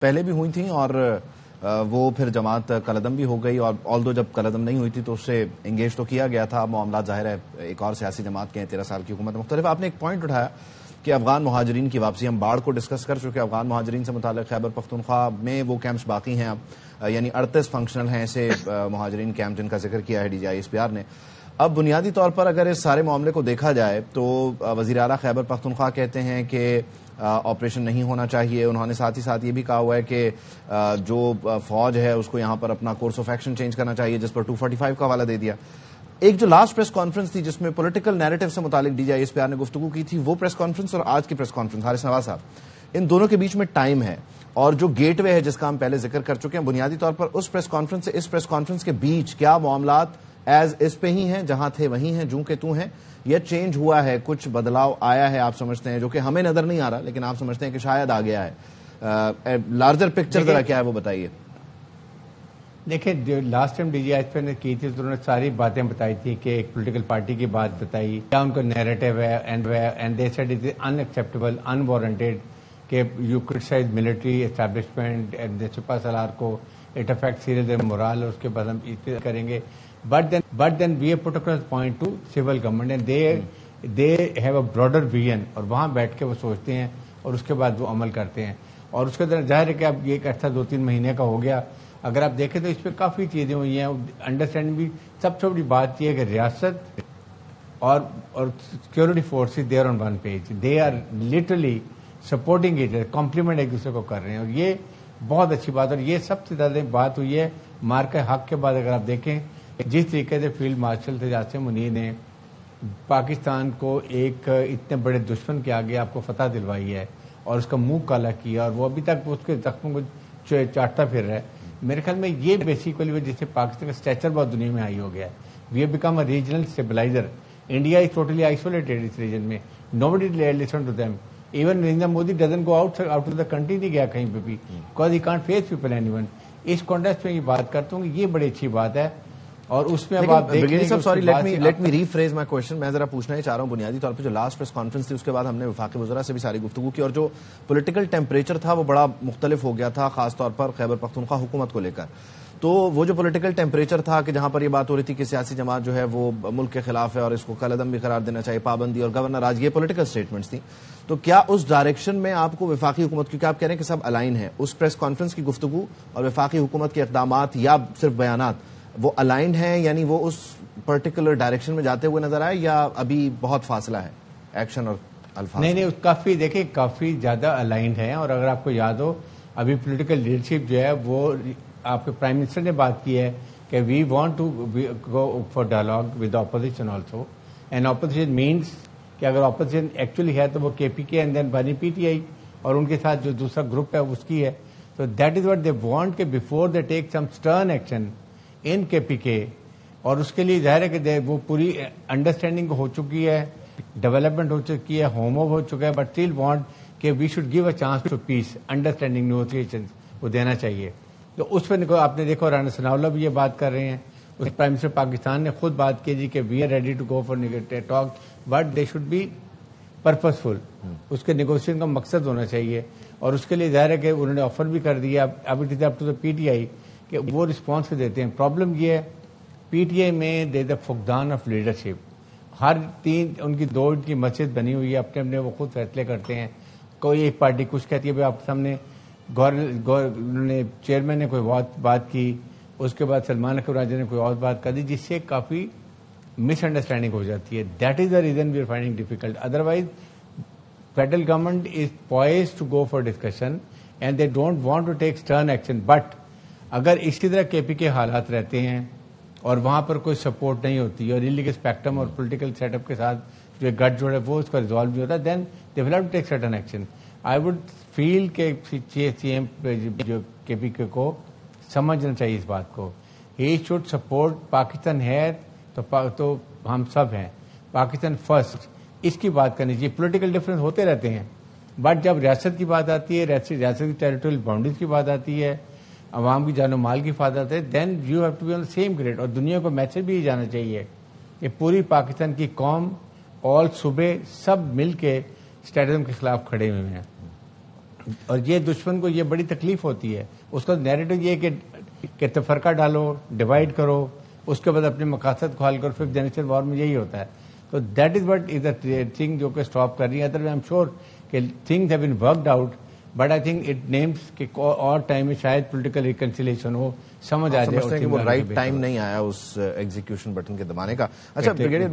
پہلے بھی ہوئی تھیں اور وہ پھر جماعت کالعدم بھی ہو گئی، اور آلدو جب کالعدم نہیں ہوئی تھی تو اس سے انگیج تو کیا گیا تھا. معاملات ظاہر ہے ایک اور سیاسی جماعت کے ہیں، 13 سال کی حکومت مختلف. آپ نے ایک پوائنٹ اٹھایا کہ افغان مہاجرین کی واپسی، ہم باڑ کو ڈسکس کر چکے. افغان مہاجرین سے متعلق خیبر پختونخوا میں وہ کیمپس باقی ہیں اب، یعنی 38 فنکشنل ہیں ایسے مہاجرین کیمپ جن کا ذکر کیا ہے DGI/SPR نے. اب بنیادی طور پر اگر اس سارے معاملے کو دیکھا جائے تو وزیر اعلیٰ خیبر پختونخوا کہتے ہیں کہ آپریشن نہیں ہونا چاہیے. انہوں نے ساتھ ہی ساتھ یہ بھی کہا ہوا ہے کہ جو فوج ہے اس کو یہاں پر اپنا کورس آف ایکشن چینج کرنا چاہیے، جس پر 245 کا حوالہ دے دیا. ایک جو لاسٹ پریس کانفرنس تھی جس میں پولیٹیکل نیریٹو سے متعلق DGI/SPR نے گفتگو کی تھی، وہ پریس کانفرنس اور آج کی پریس کانفرنس، حارث نواز صاحب، ان دونوں کے بیچ میں ٹائم ہے. اور جو گیٹ وے ہے جس کا ہم پہلے ذکر کر چکے ہیں، بنیادی طور پر اس پریس کانفرنس سے اس پریس کانفرنس کے بیچ کیا معاملات ایز اس پہ ہی ہیں، جہاں تھے وہیں ہیں، جوں کے توں ہیں، یہ چینج ہوا ہے، کچھ بدلاؤ آیا ہے آپ سمجھتے ہیں، جو کہ ہمیں نظر نہیں آ رہا لیکن آپ سمجھتے ہیں کہ شاید آ گیا ہے؟ لارجر پکچر ذرا کیا ہے وہ بتائیے. دیکھیں، جو لاسٹ ٹائم DGI/SPR نے کی تھی تو انہوں نے ساری باتیں بتائی تھی کہ ایک پولیٹیکل پارٹی کی بات بتائی، کیا ان کا نیریٹو ہے، and they said it is unacceptable, unwarranted کہ you criticise military establishment and سپہ سالار کو، اٹ افیکٹ سیریل مورال، اور اس کے بعد ہم اس کریں گے. But then we have put across point to civil government and they have a broader vision، اور وہاں بیٹھ کے وہ سوچتے ہیں اور اس کے بعد وہ عمل کرتے ہیں. اور اس کے اندر ظاہر ہے کہ اب یہ ایک عرصہ 2-3 مہینے کا ہو گیا. اگر آپ دیکھیں تو اس پہ کافی چیزیں ہوئی ہیں. انڈرسٹینڈ بھی سب سے بڑی بات یہ ہے کہ ریاست اور security forces they are on one page, they are literally supporting it, complement ایک دوسرے کو کر رہے ہیں، اور یہ بہت اچھی بات ہے. اور یہ سب سے زیادہ بات ہوئی ہے مارکا حق کے بعد. اگر آپ دیکھیں جس طریقے سے فیلڈ مارشل تھے یاسر منیر نے پاکستان کو ایک اتنے بڑے دشمن کے آگے آپ کو فتح دلوائی ہے اور اس کا منہ کالا کیا، اور وہ ابھی تک اس کے زخموں کو چاٹتا پھر رہا ہے. میرے خیال میں یہ بیسیکلی جس سے پاکستان کا اسٹیچر بہت دنیا میں ہائی ہو گیا ہے. We have become a regional stabilizer. India is totally isolated اس ریجن میں. Nobody listen to them. Even Narendra Modi doesn't go out of the country, نہیں گیا کہیں پہ بھی، because he can't face people anyone. اس کانٹیکسٹ میں یہ بات کرتا ہوں کہ یہ بڑی اچھی بات ہے. اور اس میں اب آپ let me rephrase my question. میں ذرا پوچھنا ہی چاہ رہا ہوں، بنیادی طور پہ جو لاسٹ پریس کانفرنس تھی اس کے بعد ہم نے وفاقی وزراء سے بھی ساری گفتگو کی، اور جو پولیٹیکل ٹیمپریچر تھا وہ بڑا مختلف ہو گیا تھا، خاص طور پر خیبر پختونخوا حکومت کو لے کر. تو وہ جو پولیٹیکل ٹیمپریچر تھا کہ جہاں پر یہ بات ہو رہی تھی کہ سیاسی جماعت جو ہے وہ ملک کے خلاف ہے اور اس کو کالعدم بھی قرار دینا چاہیے، پابندی اور گورنر آج، یہ پولیٹیکل سٹیٹمنٹس تھیں. تو کیا اس ڈائریکشن میں آپ کو وفاقی حکومت، کیونکہ آپ کہہ رہے ہیں کہ سب الائن ہے، اس پریس کانفرنس کی گفتگو اور وفاقی حکومت کے اقدامات یا صرف بیانات وہ الائنڈ ہیں، یعنی وہ اس پرٹیکولر ڈائریکشن میں جاتے ہوئے نظر آئے، یا ابھی بہت فاصلہ ہے ایکشن اور الفاظ؟ نہیں، کافی دیکھیں کافی زیادہ الائنڈ ہیں. اور اگر آپ کو یاد ہو ابھی پولیٹیکل لیڈرشپ جو ہے وہ آپ کے پرائم منسٹر نے بات کی ہے کہ we want to go for dialogue with opposition also. And opposition means کہ اگر اپوزیشن ایکچولی ہے تو وہ KPK اینڈ دین بانی PTI، اور ان کے ساتھ جو دوسرا گروپ ہے اس کی ہے. تو that is what they want کہ before they take some stern action in KPK. اور اس کے لیے ظاہر ہے کہ وہ پوری انڈرسٹینڈنگ ہو چکی ہے، ڈیولپمنٹ ہو چکی ہے، ہوم ہو چکا ہے، بٹ اسٹل وانٹ کہ we should give a chance to peace, understanding negotiation وہ دینا چاہیے. تو اس پہ آپ نے دیکھو رانا ثناء اللہ بھی یہ بات کر رہے ہیں. اس پرائم منسٹر پاکستان نے خود بات کی جی کہ we are ready to go for talk, but they should be purposeful. اس کے نیگوشیشن کا مقصد ہونا چاہیے. اور اس کے لیے ظاہر ہے کہ انہوں نے آفر بھی کر دیا اب it is up to the PTI کہ وہ رسپانس دیتے ہیں. پرابلم یہ ہے PTI میں دے دا فقدان آف لیڈرشپ. ہر ان کی 2 کی مسجد بنی ہوئی ہے، اپنے اپنے وہ خود فیصلے کرتے ہیں. کوئی ایک پارٹی کچھ کہتی ہے، آپ سامنے چیئرمین نے کوئی بات کی، اس کے بعد سلمان اکبر راجہ نے کوئی اور بات کر دی، جس سے کافی مس انڈرسٹینڈنگ ہو جاتی ہے. That is the reason we are finding difficult. Otherwise federal government is poised to go for discussion and they don't want to take stern action. But اگر اسی طرح KPK حالات رہتے ہیں اور وہاں پر کوئی سپورٹ نہیں ہوتی اور انلیگل اسپیکٹرم اور پولیٹیکل سیٹ اپ کے ساتھ جو گٹ جوڑ ہے وہ اس کا ریزالو نہیں ہوتا، then they will have to take certain action. I would feel کہ CM جو KPK کو سمجھنا چاہیے اس بات کو. ہی شوڈ سپورٹ پاکستان ہے تو ہم سب ہیں، پاکستان فرسٹ، اس کی بات کرنی چاہیے. پولیٹیکل ڈفرینس ہوتے رہتے ہیں، بٹ جب ریاست کی بات آتی ہے، ریاست کی ٹیریٹوریل باؤنڈریز کی بات آتی ہے، عوام کی جان و مال کی حفاظت ہے، then you have to be on same grade. اور دنیا کو میسج بھی جانا چاہیے کہ پوری پاکستان کی قوم، آل صوبے سب مل کے اسٹیٹزم کے خلاف کھڑے ہوئے ہیں. اور یہ دشمن کو یہ بڑی تکلیف ہوتی ہے. اس کا نیریٹو یہ کہ تفرقہ ڈالو, ڈیوائڈ کرو, اس کے بعد اپنے مقاصد کو حل کرو. ففتھ جنریشن وار میں یہی ہوتا ہے. تو that is what is a thing جو کہ اسٹاپ کر رہی ہے. ادر آئی ایم شیور کہ things have been worked out, but I think it names کہ اور ٹائم میں شاید پولیٹیکل ریکنسیلیشن ہو, سمجھ آ جائے. وہ رائٹ ٹائم نہیں آیا اس ایگزیکیوشن بٹن کے دبانے کا. اچھا بریگیڈیئر